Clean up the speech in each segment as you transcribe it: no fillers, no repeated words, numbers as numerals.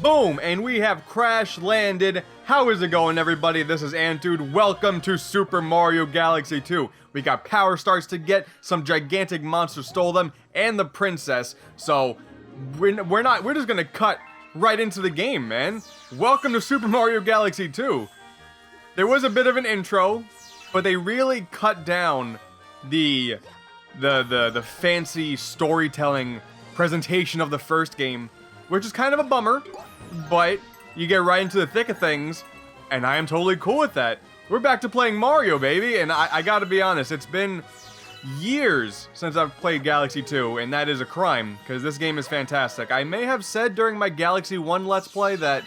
Boom! And we have crash landed. How is it going, everybody? This is AntDude. Welcome to Super Mario Galaxy 2. We got power stars to get, some gigantic monsters stole them, and the princess. So, we're just gonna cut right into the game, man. Welcome to Super Mario Galaxy 2. There was a bit of an intro, but they really cut down the fancy storytelling presentation of the first game, which is kind of a bummer, but you get right into the thick of things, and I am totally cool with that. We're back to playing Mario, baby, and I gotta be honest, it's been years since I've played Galaxy 2, and that is a crime, because this game is fantastic. I may have said during my Galaxy 1 Let's Play that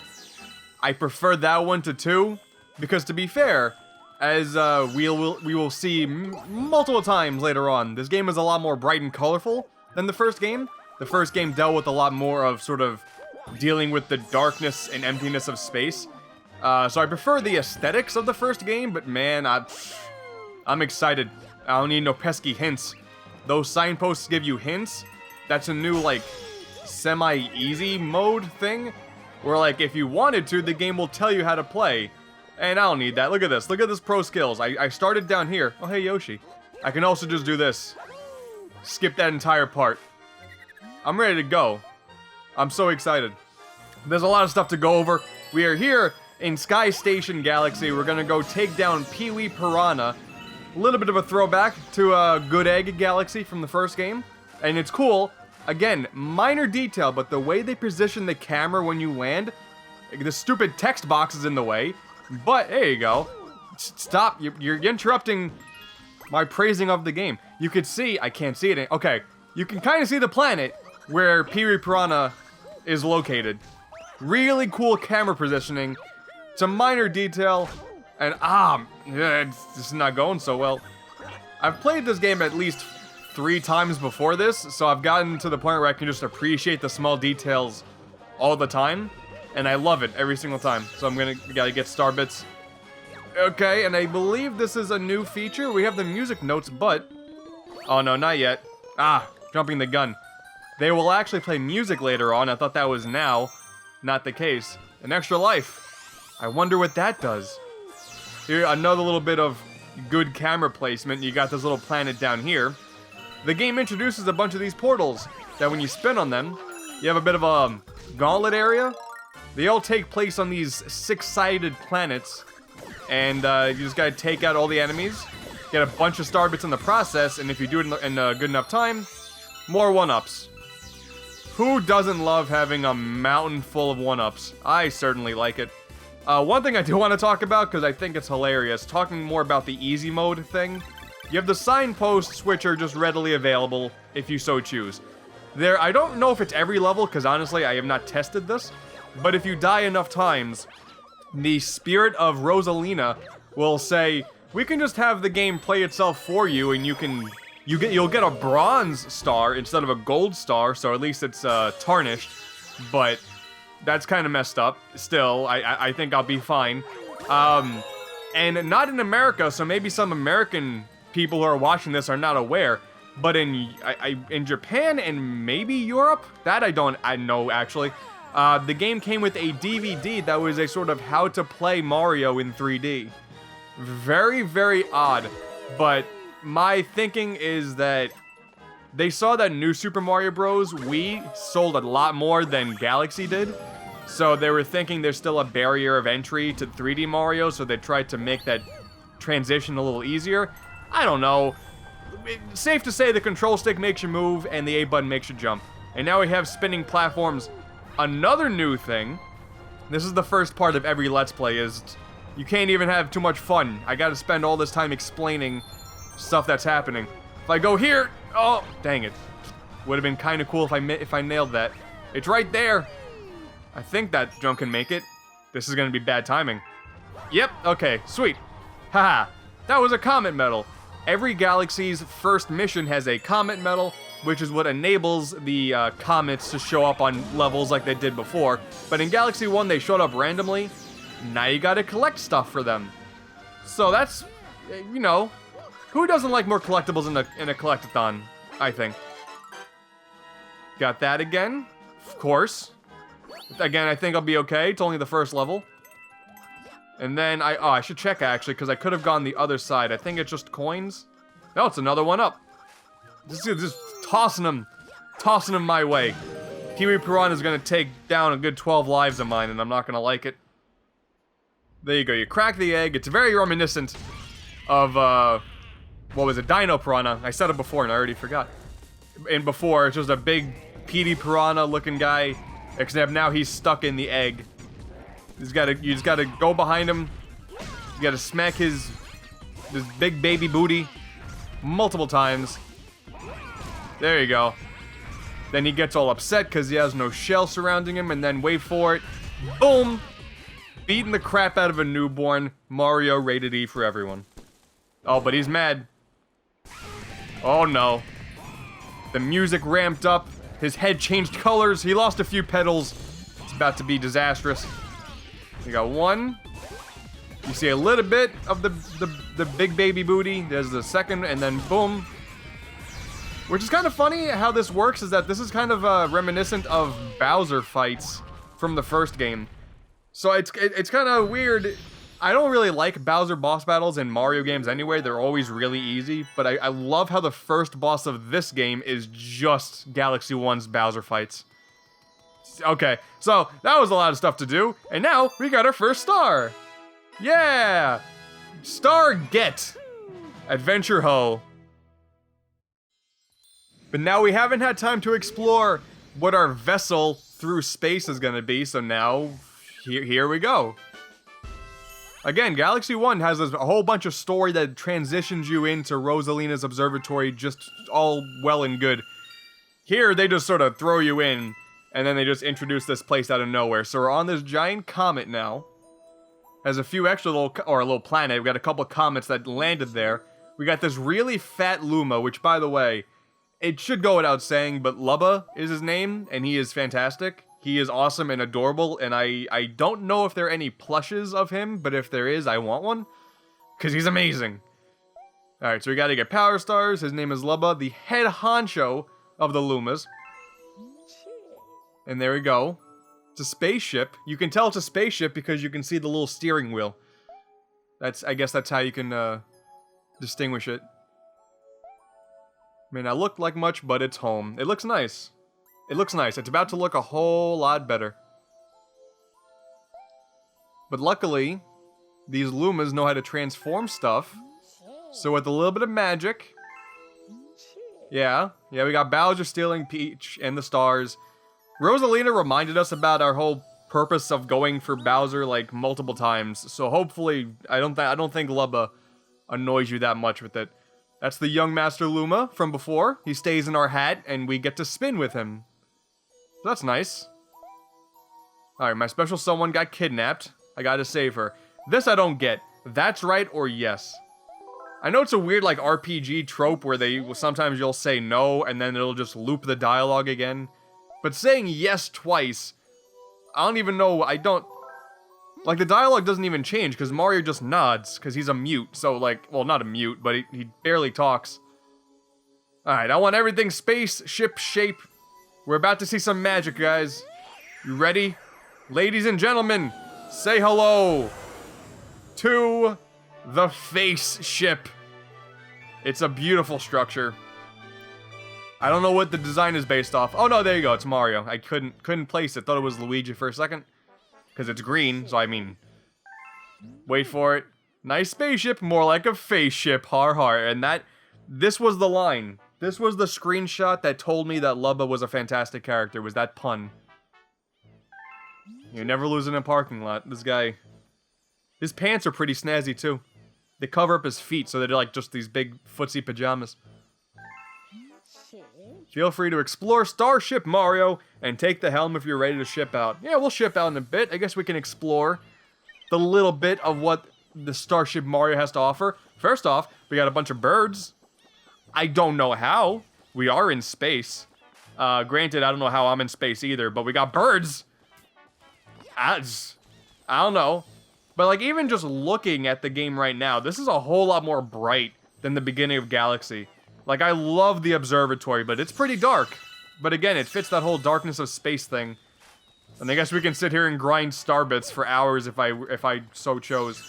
I preferred that one to 2, because to be fair, as we will see multiple times later on, this game is a lot more bright and colorful than the first game. The first game dealt with a lot more of sort of dealing with the darkness and emptiness of space. So I prefer the aesthetics of the first game, but man, I'm excited. I don't need no pesky hints. Those signposts give you hints. That's a new, like, semi-easy mode thing, where, like, if you wanted to, the game will tell you how to play. And I don't need that. Look at this. Look at this pro skills. I started down here. Oh, hey, Yoshi. I can also just do this. Skip that entire part. I'm ready to go. I'm so excited. There's a lot of stuff to go over. We are here in Sky Station Galaxy. We're gonna go take down Pee-wee Piranha. A little bit of a throwback to Good Egg Galaxy from the first game. And it's cool. Again, minor detail, but the way they position the camera when you land, the stupid text box is in the way. But, there you go. Stop. You're interrupting my praising of the game. You could see, I can't see it. Okay, you can kind of see the planet where Pee-wee Piranha is located. Really cool camera positioning. It's a minor detail, and it's just not going so well. I've played this game at least 3 times before this, so I've gotten to the point where I can just appreciate the small details all the time, and I love it every single time. So gotta get star bits. Okay, and I believe this is a new feature. We have the music notes, but oh no, not yet. Jumping the gun. They will actually play music later on. I thought that was now. Not the case. An extra life. I wonder what that does. Here, another little bit of good camera placement. You got this little planet down here. The game introduces a bunch of these portals that when you spin on them, you have a bit of a gauntlet area. They all take place on these 6-sided planets. And you just gotta take out all the enemies. Get a bunch of star bits in the process. And if you do it in a good enough time, more 1-ups. Who doesn't love having a mountain full of 1-ups? I certainly like it. One thing I do want to talk about, because I think it's hilarious, talking more about the easy mode thing. You have the signposts, which are just readily available if you so choose. I don't know if it's every level, because honestly, I have not tested this. But if you die enough times, the spirit of Rosalina will say, we can just have the game play itself for you, and you'll get a bronze star instead of a gold star, so at least it's tarnished. But that's kind of messed up. Still, I think I'll be fine. And not in America, so maybe some American people who are watching this are not aware. But in Japan and maybe Europe, that I know actually. The game came with a DVD that was a sort of how to play Mario in 3D. Very, very odd, but my thinking is that they saw that New Super Mario Bros. Wii sold a lot more than Galaxy did, so they were thinking there's still a barrier of entry to 3D Mario, so they tried to make that transition a little easier. I don't know. It's safe to say the control stick makes you move and the A button makes you jump. And now we have spinning platforms. Another new thing, this is the first part of every Let's Play, is you can't even have too much fun. I gotta spend all this time explaining stuff that's happening. If I go here, oh, dang it. Would have been kind of cool if I nailed that. It's right there. I think that jump can make it. This is gonna be bad timing. Yep, okay, sweet. Haha, that was a comet medal. Every galaxy's first mission has a comet medal, which is what enables the comets to show up on levels like they did before. But in Galaxy 1, they showed up randomly. Now you gotta collect stuff for them. So that's, you know, who doesn't like more collectibles in a collectathon, I think. Got that again, of course. Again, I think I'll be okay. It's only the first level. And then I should check actually, because I could have gone the other side. I think it's just coins. No, it's another one up. Just tossing them my way. Kiwi Piranha's gonna take down a good 12 lives of mine, and I'm not gonna like it. There you go, you crack the egg. It's very reminiscent of, what was it, Dino Piranha. I said it before and I already forgot. And before, it's just a big Petey Piranha looking guy, except now he's stuck in the egg. You just gotta go behind him. You gotta smack this big baby booty multiple times. There you go. Then he gets all upset because he has no shell surrounding him, and then wait for it. Boom! Beating the crap out of a newborn. Mario rated E for everyone. Oh, but he's mad. Oh no. The music ramped up. His head changed colors. He lost a few petals. It's about to be disastrous. We got one. You see a little bit of the big baby booty. There's the second, and then boom. Which is kind of funny how this works, is that this is kind of reminiscent of Bowser fights from the first game. So it's kind of weird. I don't really like Bowser boss battles in Mario games anyway. They're always really easy. But I love how the first boss of this game is just Galaxy 1's Bowser fights. Okay, so that was a lot of stuff to do. And now we got our first star. Yeah! Star get! Adventure Ho. But now we haven't had time to explore what our vessel through space is gonna be, so now, here we go. Again, Galaxy 1 has a whole bunch of story that transitions you into Rosalina's observatory, just all well and good. Here, they just sort of throw you in, and then they just introduce this place out of nowhere. So we're on this giant comet now. Has a few extra a little planet. We got a couple comets that landed there. We got this really fat Luma, which, by the way, it should go without saying, but Lubba is his name, and he is fantastic. He is awesome and adorable, and I don't know if there are any plushes of him, but if there is, I want one. Because he's amazing. Alright, so we gotta get power stars. His name is Lubba, the head honcho of the Lumas. And there we go. It's a spaceship. You can tell it's a spaceship because you can see the little steering wheel. I guess that's how you can distinguish it. May not look like much, but it's home. It looks nice. It looks nice. It's about to look a whole lot better. But luckily, these Lumas know how to transform stuff. So with a little bit of magic... Yeah, we got Bowser stealing Peach and the stars. Rosalina reminded us about our whole purpose of going for Bowser, like, multiple times. So hopefully, I don't think Lubba annoys you that much with it. That's the young Master Luma from before. He stays in our hat, and we get to spin with him. So that's nice. Alright, my special someone got kidnapped. I gotta save her. This I don't get. That's right or yes. I know it's a weird, like, RPG trope where sometimes you'll say no, and then it'll just loop the dialogue again. But saying yes twice, I don't even know, like, the dialogue doesn't even change, because Mario just nods, because he's a mute, so, like, well, not a mute, but he barely talks. Alright, I want everything spaceship shape. We're about to see some magic, guys. You ready? Ladies and gentlemen, say hello to the face ship. It's a beautiful structure. I don't know what the design is based off. Oh no, there you go, it's Mario. I couldn't place it. Thought it was Luigi for a second. Because it's green, so I mean... Wait for it. Nice spaceship, more like a face ship, har har. And this was the line. This was the screenshot that told me that Lubba was a fantastic character, was that pun. You never lose in a parking lot. This guy... His pants are pretty snazzy, too. They cover up his feet, so they're like just these big footsie pajamas. Feel free to explore Starship, Mario, and take the helm if you're ready to ship out. Yeah, we'll ship out in a bit. I guess we can explore the little bit of what the Starship Mario has to offer. First off, we got a bunch of birds. I don't know how. We are in space. Granted, I don't know how I'm in space either, but we got birds. I don't know. But, like, even just looking at the game right now, this is a whole lot more bright than the beginning of Galaxy. Like, I love the observatory, but it's pretty dark. But again, it fits that whole darkness of space thing. And I guess we can sit here and grind star bits for hours if I so chose.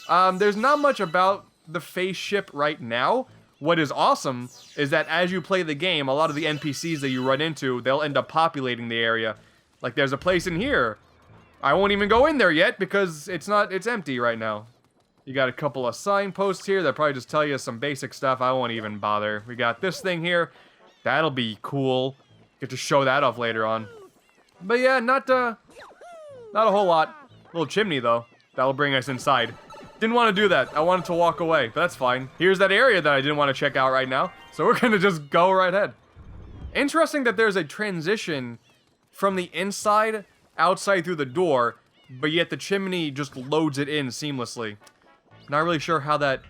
There's not much about the spaceship right now. What is awesome is that as you play the game, a lot of the NPCs that you run into, they'll end up populating the area. Like there's a place in here. I won't even go in there yet because it's empty right now. You got a couple of signposts here that probably just tell you some basic stuff. I won't even bother. We got this thing here. That'll be cool. Get to show that off later on. But yeah, not a whole lot. Little chimney though. That'll bring us inside. Didn't want to do that. I wanted to walk away, but that's fine. Here's that area that I didn't want to check out right now. So we're gonna just go right ahead. Interesting that there's a transition from the inside outside through the door, but yet the chimney just loads it in seamlessly. Not really sure how that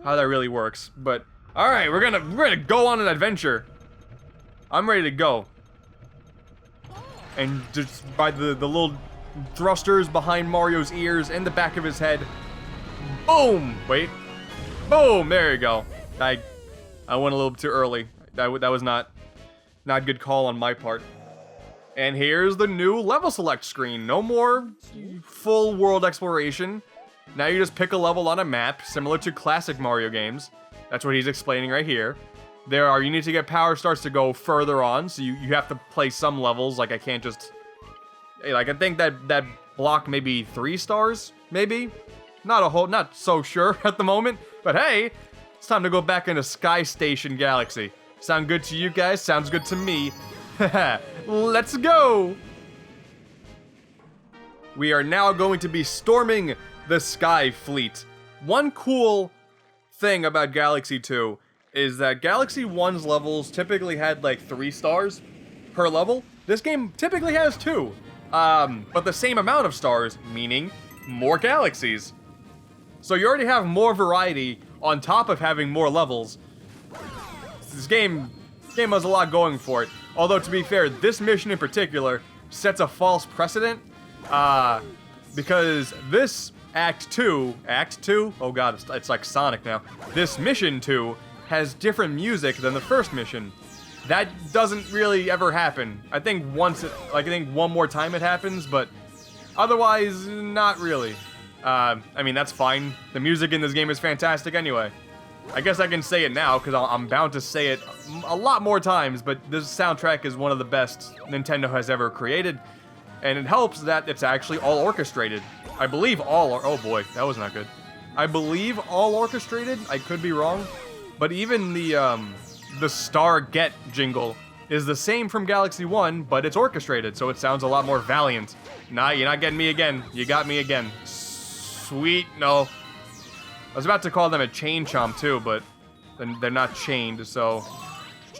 really works, but all right, we're gonna go on an adventure. I'm ready to go. And just by the little thrusters behind Mario's ears and the back of his head. Boom! Wait. Boom! There you go. I went a little too early. That was not a good call on my part. And here's the new level select screen. No more full world exploration. Now you just pick a level on a map, similar to classic Mario games. That's what he's explaining right here. You need to get power stars to go further on, so you have to play some levels. Like I can't just, like I think that block maybe 3 stars, maybe. Not so sure at the moment. But hey, it's time to go back into Sky Station Galaxy. Sound good to you guys? Sounds good to me. Let's go! We are now going to be storming the Sky Fleet. One cool thing about Galaxy 2 is that Galaxy 1's levels typically had like 3 stars per level. This game typically has 2. But the same amount of stars, meaning more galaxies. So you already have more variety on top of having more levels. This game has a lot going for it. Although, to be fair, this mission in particular sets a false precedent. Because this Act 2, oh god, it's like Sonic now. This Mission 2 has different music than the first mission. That doesn't really ever happen. I think one more time it happens, but otherwise, not really. I mean, that's fine. The music in this game is fantastic anyway. I guess I can say it now, because I'm bound to say it a lot more times, but this soundtrack is one of the best Nintendo has ever created, and it helps that it's actually all orchestrated. I believe oh boy, that was not good. I believe all orchestrated, I could be wrong, but even the Star Get jingle is the same from Galaxy 1, but it's orchestrated, so it sounds a lot more valiant. Nah, you're not getting me again. You got me again. Sweet, no. I was about to call them a chain chomp too, but they're not chained, so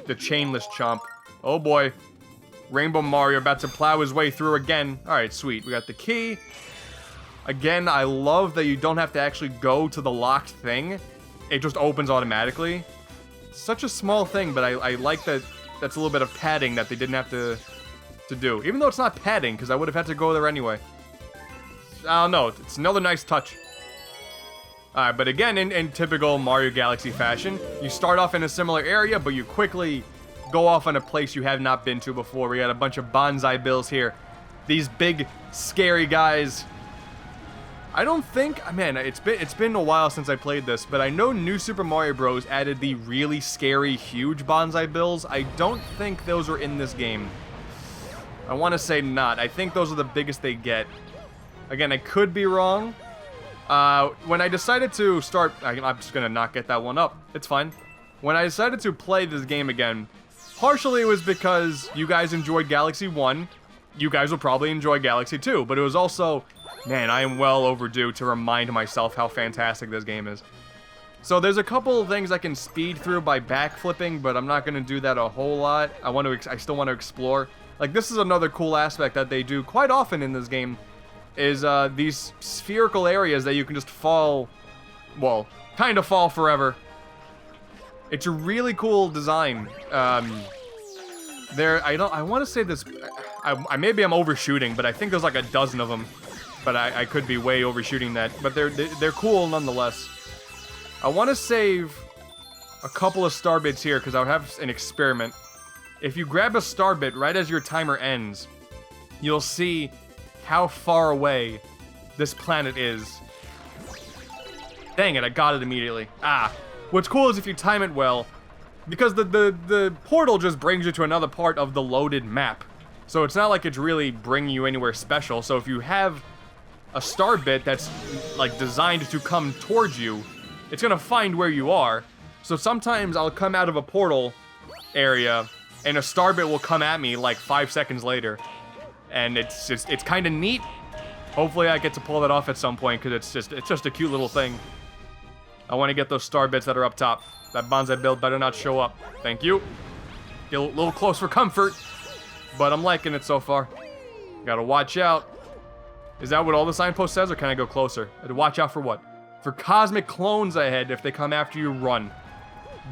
the chainless chomp. Oh boy. Rainbow Mario about to plow his way through again. Alright, sweet. We got the key. Again, I love that you don't have to actually go to the locked thing. It just opens automatically. Such a small thing, but I like that that's a little bit of padding that they didn't have to do. Even though it's not padding, because I would have had to go there anyway. I don't know. It's another nice touch. Alright, but again, in typical Mario Galaxy fashion, you start off in a similar area, but you quickly go off on a place you have not been to before. We got a bunch of bonsai bills here. These big, scary guys. I don't think, man, it's been a while since I played this, but I know New Super Mario Bros. Added the really scary, huge bonsai bills. I don't think those were in this game. I want to say not. I think those are the biggest they get. Again, I could be wrong. When I decided to start, I'm just gonna not get that one up. It's fine. When I decided to play this game again, partially it was because you guys enjoyed Galaxy 1. You guys will probably enjoy Galaxy 2, but it was also, man, I am well overdue to remind myself how fantastic this game is. So there's a couple of things I can speed through by backflipping, but I'm not gonna do that a whole lot. I still want to explore. Like, this is another cool aspect that they do quite often in this game, is these spherical areas that you can just fall, well, kind of fall forever. It's a really cool design. I want to say this, maybe I'm overshooting, but I think there's like a dozen of them. But I could be way overshooting that. But they're cool nonetheless. I want to save a couple of star bits here because I'll have an experiment. If you grab a star bit right as your timer ends, you'll see how far away this planet is. Dang it, I got it immediately. Ah. What's cool is if you time it well, because the portal just brings you to another part of the loaded map. So it's not like it's really bringing you anywhere special. So if you have a star bit that's like designed to come towards you, it's gonna find where you are. So sometimes I'll come out of a portal area and a star bit will come at me like 5 seconds later. And it's kind of neat. Hopefully I get to pull that off at some point because it's just a cute little thing. I want to get those star bits that are up top. That bonsai build better not show up. Thank you. Get a little close for comfort, but I'm liking it so far. Gotta watch out. Is that what all the signpost says, or can I go closer? Watch out for what? For cosmic clones ahead. If they come after you, run.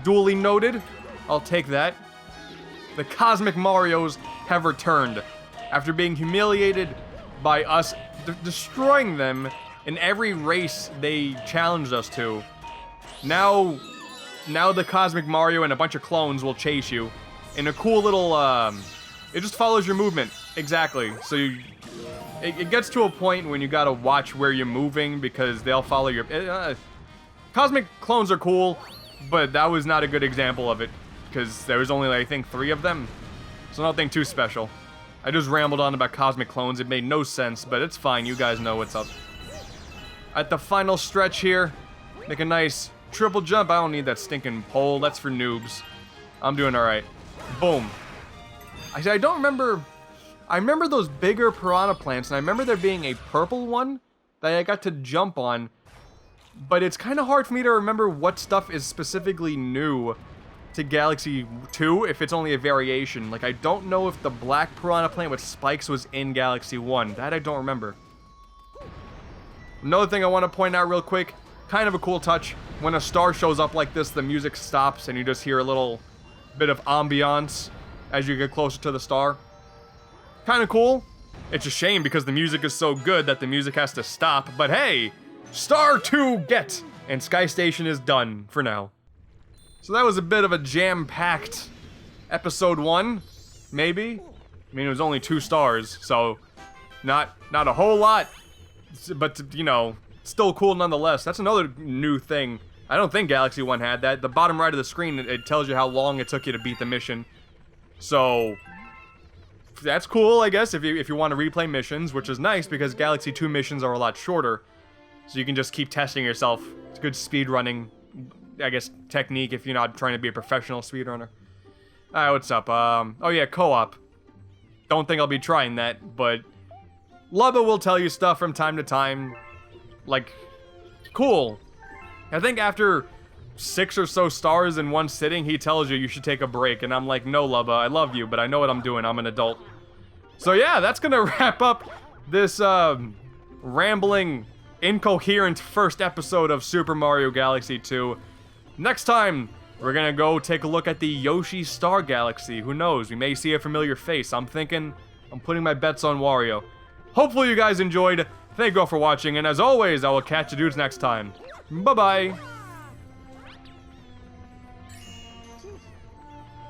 Duly noted. I'll take that. The Cosmic Marios have returned after being humiliated by us destroying them in every race they challenged us to. Now the Cosmic Mario and a bunch of clones will chase you in a cool little, it just follows your movement. Exactly. So it gets to a point when you gotta watch where you're moving because they'll follow your, Cosmic clones are cool, but that was not a good example of it because there was only, I think, 3 of them. So nothing too special. I just rambled on about Cosmic clones. It made no sense, but it's fine. You guys know what's up. At the final stretch here, make a nice triple jump. I don't need that stinking pole. That's for noobs. I'm doing alright. Boom. I don't remember... I remember those bigger piranha plants, and I remember there being a purple one that I got to jump on. But it's kind of hard for me to remember what stuff is specifically new to Galaxy 2, if it's only a variation. Like, I don't know if the black piranha plant with spikes was in Galaxy 1. That I don't remember. Another thing I want to point out real quick, kind of a cool touch. When a star shows up like this, the music stops and you just hear a little bit of ambiance as you get closer to the star. Kind of cool. It's a shame because the music is so good that the music has to stop, but hey, Star 2 get! And Sky Station is done for now. So that was a bit of a jam-packed episode 1, maybe? I mean, it was only 2 stars, so not a whole lot, but, you know, still cool nonetheless. That's another new thing. I don't think Galaxy 1 had that. The bottom right of the screen, it tells you how long it took you to beat the mission. So that's cool, I guess, if you want to replay missions, which is nice because Galaxy 2 missions are a lot shorter. So you can just keep testing yourself. It's good speedrunning, I guess, technique if you're not trying to be a professional speedrunner. Alright, what's up? Oh yeah, co-op. Don't think I'll be trying that, but Lubba will tell you stuff from time to time. Like, cool. I think after 6 or so stars in one sitting, he tells you should take a break, and I'm like, no, Lubba, I love you, but I know what I'm doing. I'm an adult. So yeah, that's gonna wrap up this, rambling, incoherent first episode of Super Mario Galaxy 2. Next time, we're gonna go take a look at the Yoshi Star Galaxy. Who knows? We may see a familiar face. I'm putting my bets on Wario. Hopefully you guys enjoyed. Thank you all for watching, and as always, I will catch you dudes next time. Bye-bye.